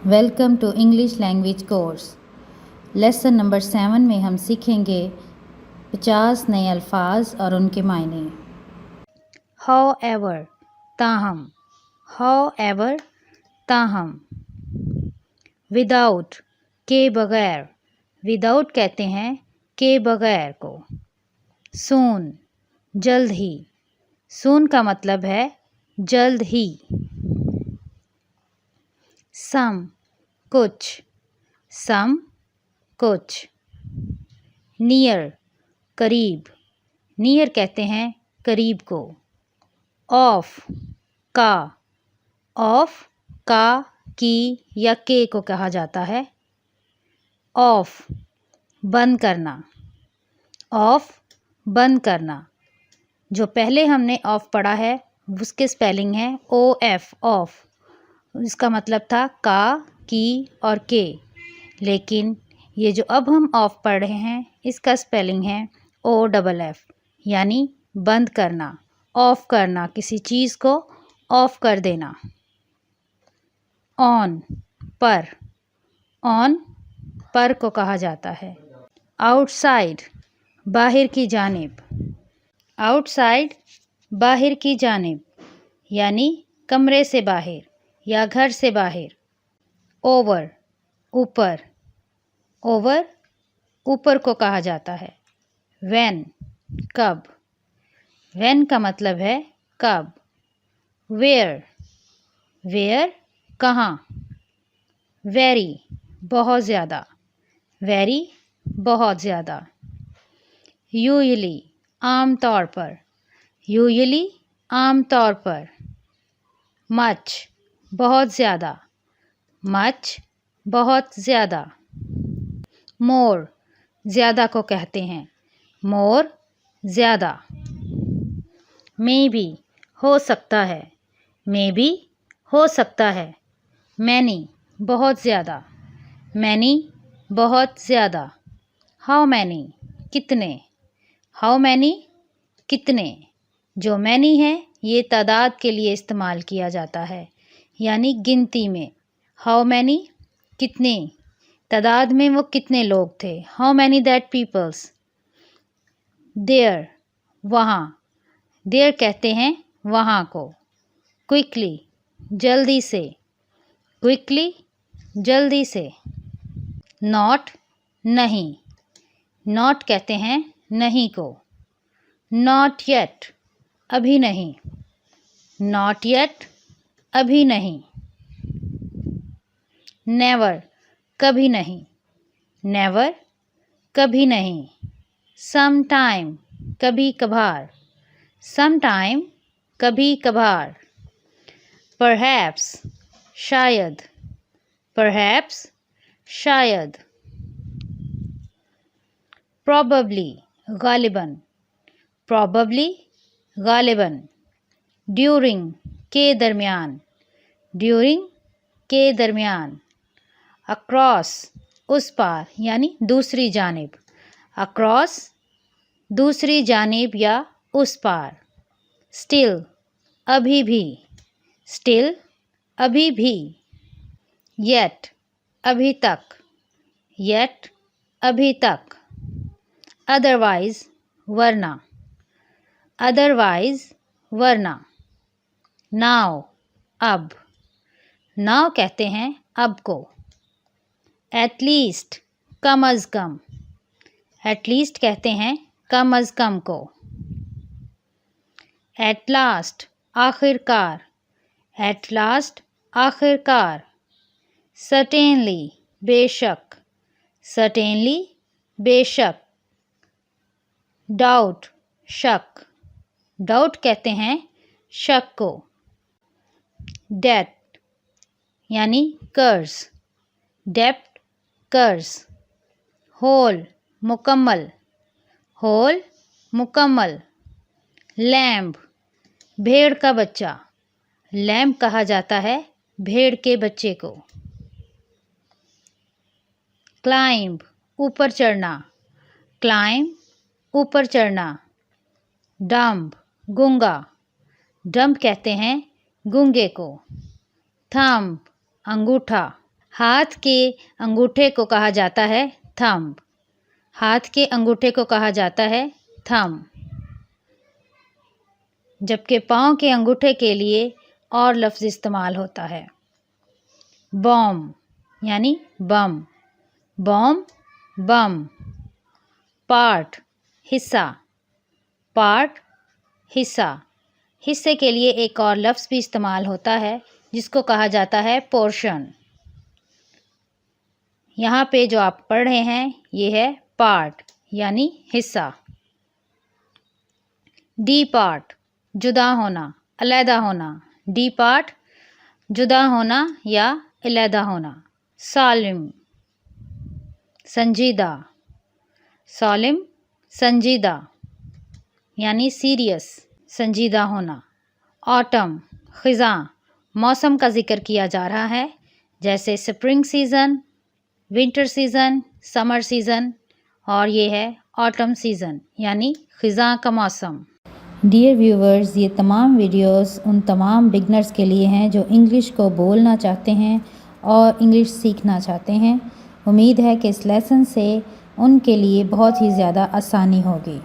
Welcome to English language course. Lesson number 7 में हम सीखेंगे 50 नए अल्फाज और उनके मायने। However, ताहम। However, ताहम। Without, के बगैर। Without कहते हैं के बगैर को। Soon, जल्द ही। Soon का मतलब है जल्द ही। Some, कुछ। Some, कुछ। Near, करीब। Near कहते हैं करीब को। Off, का। Off, का, की या के को कहा जाता है। Off, बंद करना। Off, बंद करना। जो पहले हमने ऑफ पढ़ा है उसके स्पेलिंग है OF, ऑफ। इसका मतलब था का, की और के। लेकिन ये जो अब हम ऑफ पढ़ रहे हैं इसका स्पेलिंग है OFF, यानी बंद करना, ऑफ करना, किसी चीज़ को ऑफ कर देना। ऑन, पर। ऑन, पर को कहा जाता है। आउटसाइड, बाहर की जानिब। आउटसाइड, बाहर की जानिब, यानी कमरे से बाहर या घर से बाहर। ओवर, ऊपर। ओवर, ऊपर को कहा जाता है। व्हेन, कब। व्हेन का मतलब है कब। वेयर, वेयर, कहाँ। वेरी, बहुत ज़्यादा। वेरी, बहुत ज़्यादा। यूजुअली, आम तौर पर। यूजुअली, आम तौर पर। मच, बहुत ज़्यादा। मच, बहुत ज़्यादा। मोर, ज़्यादा को कहते हैं। मोर, ज़्यादा। मे बी, हो सकता है। मे बी, हो सकता है। मैनी, बहुत ज़्यादा। मैनी, बहुत ज़्यादा। हाउ मैनी, कितने। हाउ मैनी, कितने। जो मैनी है ये तादाद के लिए इस्तेमाल किया जाता है, यानी गिनती में। हाउ मैनी, कितने, तादाद में वो कितने लोग थे। How many that peoples. There, वहाँ। देयर कहते हैं वहाँ को। क्विकली, जल्दी से। क्विकली, जल्दी से। नॉट, नहीं। नॉट कहते हैं नहीं को। नॉट येट, अभी नहीं। नॉट येट, अभी नहीं। नेवर, कभी नहीं। नेवर, कभी नहीं। सम टाइम, कभी कभार। सम टाइम, कभी कभार। परहैप्स, शायद। परहैप्स, शायद। प्रॉबेबली, गालिबन। प्रॉबेबली, गालिबन। ड्यूरिंग, के दरमियान। ड्यूरिंग, के दरमियान। अक्रॉस, उस पार यानी दूसरी जानिब। अक्रॉस, दूसरी जानिब या उस पार। स्टिल, अभी भी। स्टिल, अभी भी। येट, अभी तक। येट, अभी तक। अदरवाइज, वरना। अदरवाइज, वरना। नाउ, अब। नाउ कहते हैं अब को। एटलीस्ट, कम अज़ कम। एटलीस्ट कहते हैं कम अज़ कम को। एट लास्ट, आखिरकार। एट लास्ट, आखिरकार। सर्टेनली, बेशक। सर्टेनली, बेशक। डाउट, शक। डाउट कहते हैं शक को। डेट, यानी कर्ज। डेप्ट, कर्ज। होल, मुकम्मल। होल, मुकम्मल। लैम्ब, भेड़ का बच्चा। लैम्ब कहा जाता है भेड़ के बच्चे को। क्लाइंब, ऊपर चढ़ना। क्लाइंब, ऊपर चढ़ना। डम्ब, गूंगा। डम्ब कहते हैं गूंगे को। थंब, अंगूठा। हाथ के अंगूठे को कहा जाता है थंब। हाथ के अंगूठे को कहा जाता है थंब। जबकि पाँव के अंगूठे के लिए और लफ्ज़ इस्तेमाल होता है। बॉम्ब यानी बम, बॉम्ब, बम। पार्ट हिस्सा, पार्ट हिस्सा। हिस्से के लिए एक और लफ्ज़ भी इस्तेमाल होता है जिसको कहा जाता है पोर्शन। यहाँ पे जो आप पढ़ रहे हैं ये है पार्ट यानी हिस्सा। डी पार्ट जुदा होना, अलहदा होना। डी पार्ट जुदा होना या अलहदा होना। सालिम संजीदा, सालिम संजीदा यानी सीरियस, संजीदा होना। ऑटम ख़िज़ां, मौसम का ज़िक्र किया जा रहा है जैसे spring season, winter season, summer season और ये है ऑटम सीज़न यानी ख़िज़ां का मौसम। डियर व्यूवर्स, ये तमाम वीडियोस उन तमाम बिगनर्स के लिए हैं जो इंग्लिश को बोलना चाहते हैं और इंग्लिश सीखना चाहते हैं। उम्मीद है कि इस लेसन से उनके लिए बहुत ही ज़्यादा आसानी होगी।